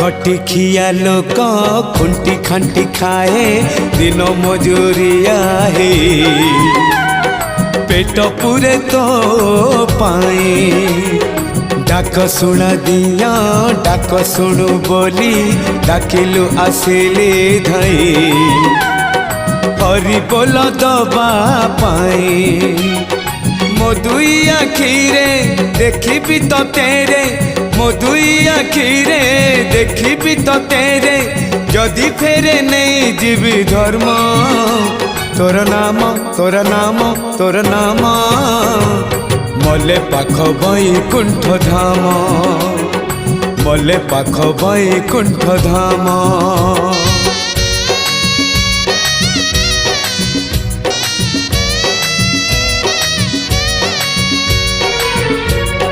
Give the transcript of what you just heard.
खटिखिया लोक खुंटी खांटी खाए दिन मजूरिया है पेट पूरे तो पाए डाक शुणा दिया डाक शुणु बोली डाकिलु आसिले धई हरि बोल दबा पाए मो दुई आखिरे देखी तो तेरे मो दुई आखिरे देखी तो तेरे जदि फेरे नहीं जीवी धर्म तोर नाम तोर नाम तोर नाम मले पाख बैकुंठ धाम मले पाख बैकुंठ धाम।